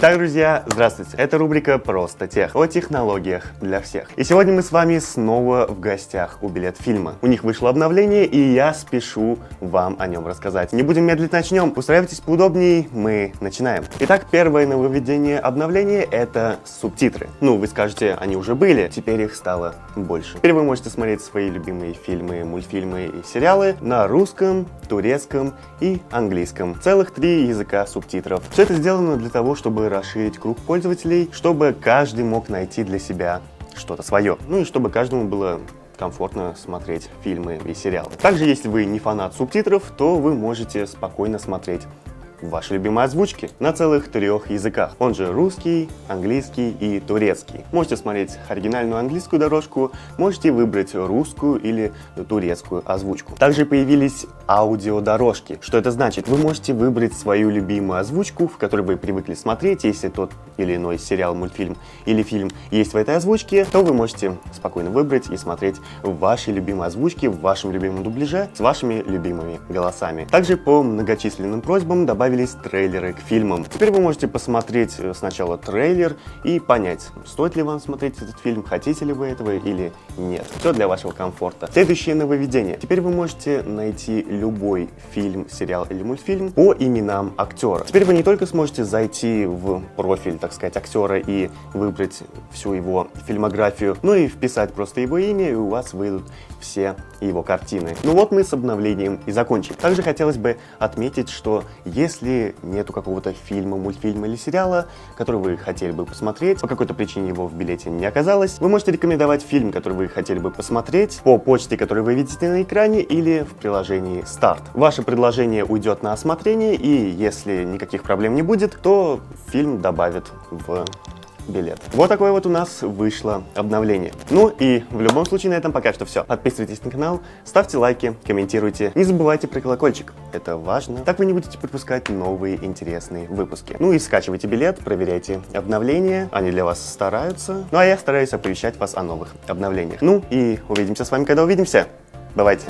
Итак, друзья, здравствуйте. Это рубрика «Просто тех» о технологиях для всех. И сегодня мы с вами снова в гостях у Билетфильма. У них вышло обновление, и я спешу вам о нем рассказать. Не будем медлить, начнем. Устраивайтесь поудобнее, мы начинаем. Итак, первое нововведение обновления — это субтитры. Ну, вы скажете, они уже были, теперь их стало больше. Теперь вы можете смотреть свои любимые фильмы, мультфильмы и сериалы на русском, турецком и английском. Целых 3 языка субтитров. Все это сделано для того, чтобы расширить круг пользователей, чтобы каждый мог найти для себя что-то свое. Ну и чтобы каждому было комфортно смотреть фильмы и сериалы. Также, если вы не фанат субтитров, то вы можете спокойно смотреть ваши любимые озвучки на целых 3 языках. Он же русский, английский и турецкий. Можете смотреть оригинальную английскую дорожку, можете выбрать русскую или турецкую озвучку. Также появились аудиодорожки. Что это значит? Вы можете выбрать свою любимую озвучку, в которой вы привыкли смотреть. Если тот или иной сериал, мультфильм или фильм есть в этой озвучке, то вы можете спокойно выбрать и смотреть в вашей любимой озвучке, в вашем любимом дубляже с вашими любимыми голосами. Также по многочисленным просьбам добавились трейлеры к фильмам. Теперь вы можете посмотреть сначала трейлер и понять, стоит ли вам смотреть этот фильм, хотите ли вы этого или нет. Все для вашего комфорта. Следующее нововведение. Теперь вы можете найти любой фильм, сериал или мультфильм по именам актера. Теперь вы не только сможете зайти в профиль, так сказать, актера и выбрать всю его фильмографию, но и вписать просто его имя, и у вас выйдут все его картины. Ну вот мы с обновлением и закончили. Также хотелось бы отметить, что если нету какого-то фильма, мультфильма или сериала, который вы хотели бы посмотреть, по какой-то причине его в билете не оказалось, вы можете рекомендовать фильм, который вы хотели бы посмотреть по почте, которую вы видите на экране, или в приложении Старт. Ваше предложение уйдет на осмотрение, и если никаких проблем не будет, то фильм добавят в билет. Вот такое вот у нас вышло обновление. Ну и в любом случае на этом пока что все. Подписывайтесь на канал, ставьте лайки, комментируйте. Не забывайте про колокольчик. Это важно. Так вы не будете пропускать новые интересные выпуски. Ну и скачивайте билет, проверяйте обновления. Они для вас стараются. Ну а я стараюсь оповещать вас о новых обновлениях. Ну и увидимся с вами, когда увидимся. Бывайте.